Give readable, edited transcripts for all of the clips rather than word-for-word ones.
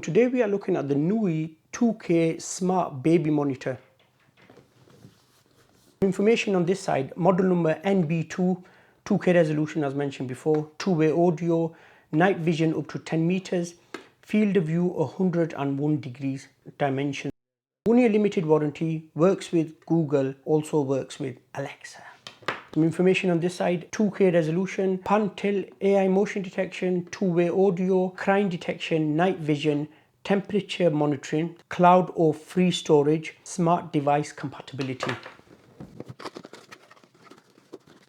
Today we are looking at the Nooie 2K Smart Baby Monitor. Information on this side, model number NB2, 2K resolution as mentioned before, two-way audio, night vision up to 10 meters, field of view 101 degrees dimension. 1 year limited warranty, works with Google, also works with Alexa. Some information on this side, 2K resolution, pan, tilt, AI motion detection, two-way audio, crime detection, night vision, temperature monitoring, cloud or free storage, smart device compatibility.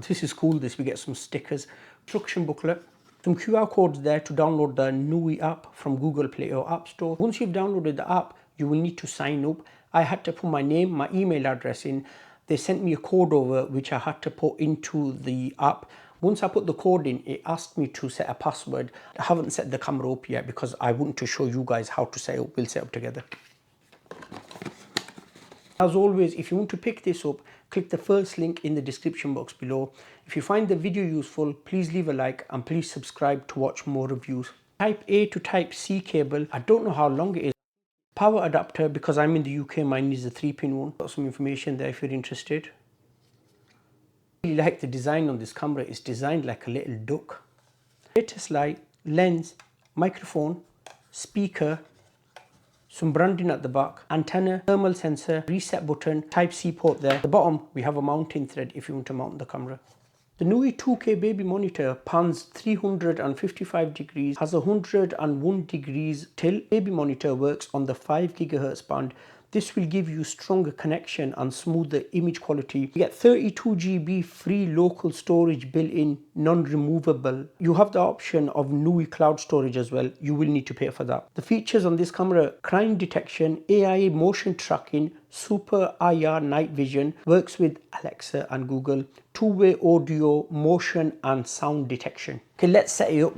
This is cool, we get some stickers, instruction booklet, some QR codes there to download the Nooie app from Google Play or App Store. Once you've downloaded the app, you will need to sign up. I had to put my name, my email address in. They sent me a code over which I had to put into the app. Once I put the code in, it asked me to set a password. I haven't set the camera up yet because I want to show you guys how to set it up. We'll set up together. As always, if you want to pick this up, click the first link in the description box below. If you find the video useful, please leave a like and please subscribe to watch more reviews. Type A to Type C cable, I don't know how long it is. Power adapter, because I'm in the UK, mine is a 3-pin one. Got some information there if you're interested. I really like the design on this camera. It's designed like a little duck. Status light, lens, microphone, speaker, some branding at the back, antenna, thermal sensor, reset button, Type C port there. At the bottom, we have a mounting thread if you want to mount the camera. The Nooie 2K baby monitor pans 355 degrees, has 101 degrees tilt. Baby monitor works on the 5 GHz band. This will give you stronger connection and smoother image quality. You get 32 GB free local storage built-in, non-removable. You have the option of Nooie cloud storage as well. You will need to pay for that. The features on this camera, crime detection, AI motion tracking, super IR night vision, works with Alexa and Google, two-way audio, motion and sound detection. Okay, let's set it up.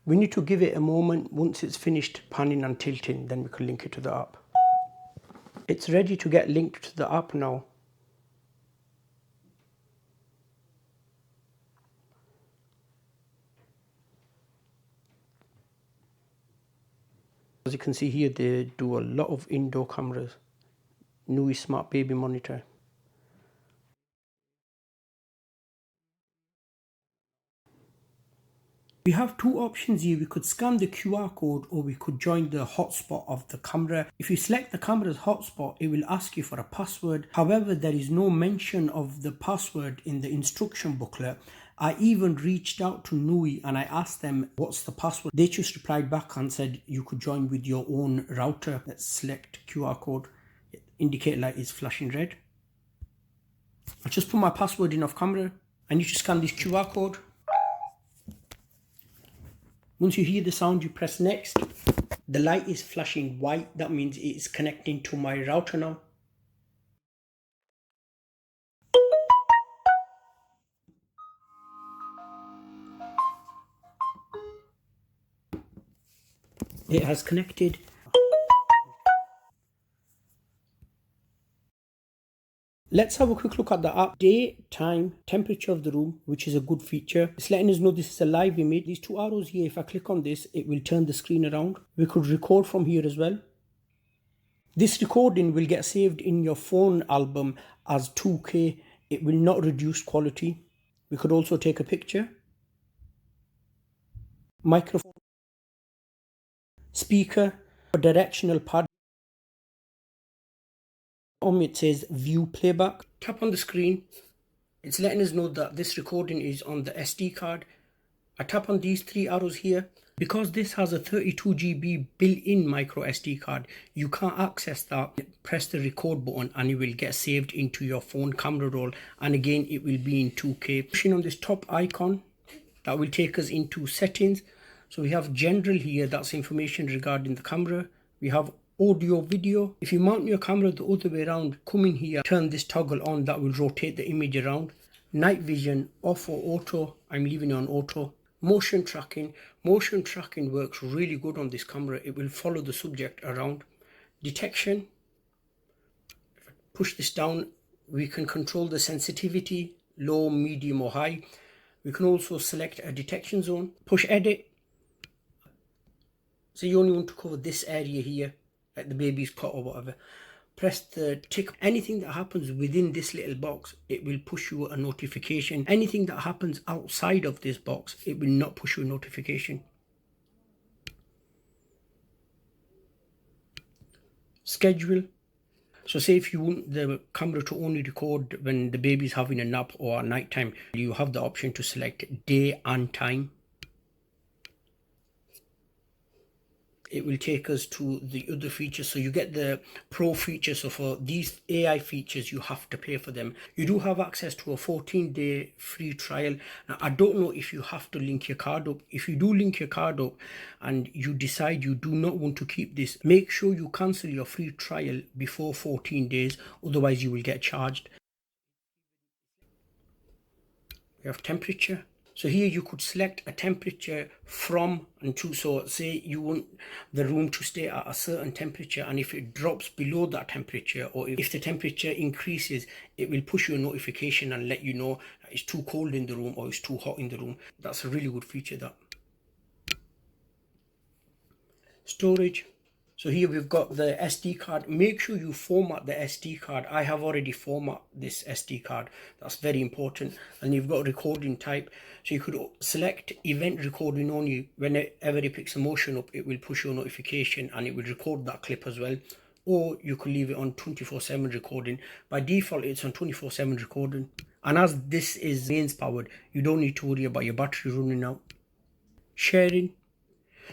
We need to give it a moment. Once it's finished panning and tilting, then we can link it to the app. It's ready to get linked to the app now. As you can see here, they do a lot of indoor cameras. Nooie Smart Baby Monitor. We have two options here. We could scan the QR code or we could join the hotspot of the camera. If you select the camera's hotspot, it will ask you for a password. However, there is no mention of the password in the instruction booklet. I even reached out to Nooie and I asked them what's the password. They just replied back and said you could join with your own router. Let's select QR code. Indicator light is flashing red. I just put my password in off camera. I need to scan this QR code. Once you hear the sound, you press next. The light is flashing white. That means it is connecting to my router now. It has connected. Let's have a quick look at the app. Day, time, temperature of the room, which is a good feature. It's letting us know this is a live image. These two arrows here, if I click on this, it will turn the screen around. We could record from here as well. This recording will get saved in your phone album as 2K. It will not reduce quality. We could also take a picture. Microphone. Speaker. A directional pad. It says view playback. Tap on the screen. It's letting us know that this recording is on the SD card. I tap on these three arrows here. Because this has a 32 GB built-in micro SD card, you can't access that. Press the record button and it will get saved into your phone camera roll. And again, it will be in 2K. Pushing on this top icon, that will take us into settings. So we have general here, that's information regarding the camera. We have audio, video. If you mount your camera the other way around, come in here, turn this toggle on, that will rotate the image around. Night vision, off or auto. I'm leaving it on auto. Motion tracking. Motion tracking works really good on this camera. It will follow the subject around. Detection. If I push this down, We can control the sensitivity, low, medium or high. We can also select a detection zone, push edit. So you only want to cover this area here, like the baby's cot or whatever. Press the tick. Anything that happens within this little box, it will push you a notification. Anything that happens outside of this box, it will not push you a notification. Schedule. So say if you want the camera to only record when the baby's having a nap or at night time, you have the option to select day and time. It will take us to the other features. So you get the pro features. So for these AI features, you have to pay for them. You do have access to a 14-day free trial. Now, I don't know if you have to link your card up. If you do link your card up and you decide you do not want to keep this, make sure you cancel your free trial before 14 days. Otherwise, you will get charged. We have temperature. So here you could select a temperature from and to. So say you want the room to stay at a certain temperature, and if it drops below that temperature, or if the temperature increases, it will push you a notification and let you know that it's too cold in the room or it's too hot in the room. That's a really good feature. That storage. So here we've got the SD card. Make sure you format the SD card. I have already formatted this SD card. That's very important. And you've got recording type. So you could select event recording only. Whenever it picks a motion up, it will push your notification and it will record that clip as well. Or you could leave it on 24/7 recording. By default, it's on 24/7 recording. And as this is mains powered, you don't need to worry about your battery running out. Sharing.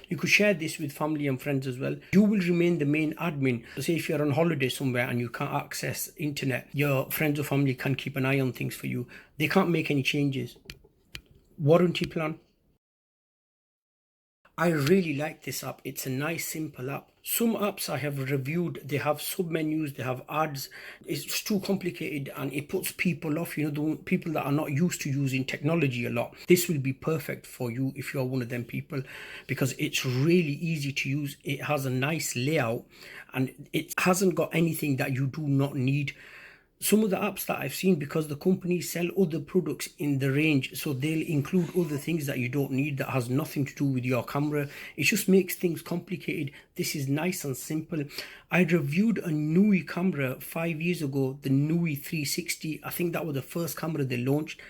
You could share this with family and friends as well. You will remain the main admin. So say if you're on holiday somewhere and you can't access internet, your friends or family can keep an eye on things for you. They can't make any changes. Warranty plan. I really like this app. It's a nice, simple app. Some apps I have reviewed, they have sub-menus, they have ads. It's too complicated and it puts people off, the people that are not used to using technology a lot. This will be perfect for you if you're one of them people, because it's really easy to use. It has a nice layout and it hasn't got anything that you do not need. Some of the apps that I've seen, because the companies sell other products in the range, so they'll include other things that you don't need that has nothing to do with your camera. It just makes things complicated. This is nice and simple. I reviewed a Nooie camera 5 years ago, the Nooie 360. I think that was the first camera they launched.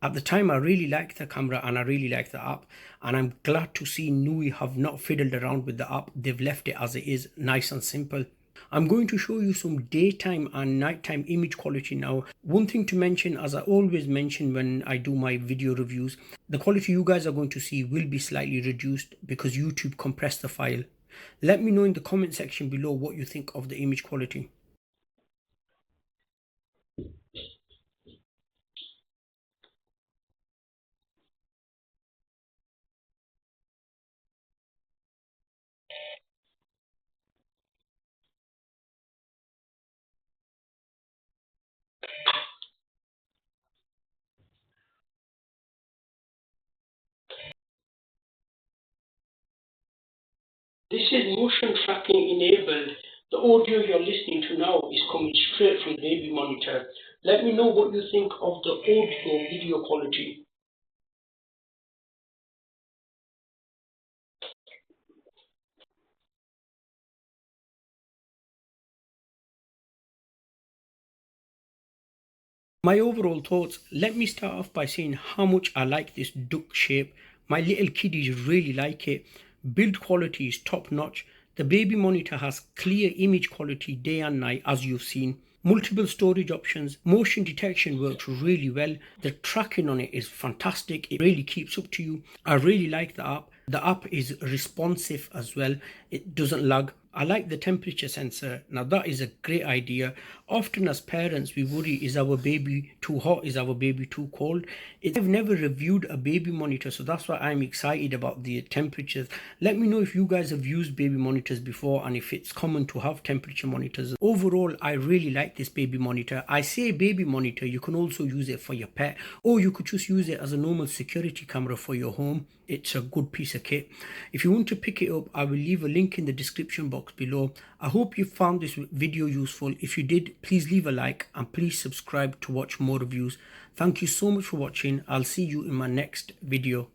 At the time, I really liked the camera and I really liked the app, and I'm glad to see Nooie have not fiddled around with the app. They've left it as it is, nice and simple. I'm going to show you some daytime and nighttime image quality now. One thing to mention, as I always mention when I do my video reviews, the quality you guys are going to see will be slightly reduced because YouTube compressed the file. Let me know in the comment section below what you think of the image quality. This is motion tracking enabled. The audio you're listening to now is coming straight from the baby monitor. Let me know what you think of the audio video quality. My overall thoughts, let me start off by saying how much I like this duck shape. My little kiddies really like it. Build quality is top notch. The baby monitor has clear image quality day and night, as you've seen. Multiple storage options. Motion detection works really well. The tracking on it is fantastic. It really keeps up to you. I really like the app. The app is responsive as well. It doesn't lag. I like the temperature sensor. Now that is a great idea. Often as parents we worry, is our baby too hot? Is our baby too cold? I've never reviewed a baby monitor, so that's why I'm excited about the temperatures. Let me know if you guys have used baby monitors before and if it's common to have temperature monitors. Overall, I really like this baby monitor. I say baby monitor, you can also use it for your pet, or you could just use it as a normal security camera for your home. It's a good piece of kit. If you want to pick it up, I will leave a link in the description box box below. I hope you found this video useful. If you did, please leave a like and please subscribe to watch more reviews. Thank you so much for watching. I'll see you in my next video.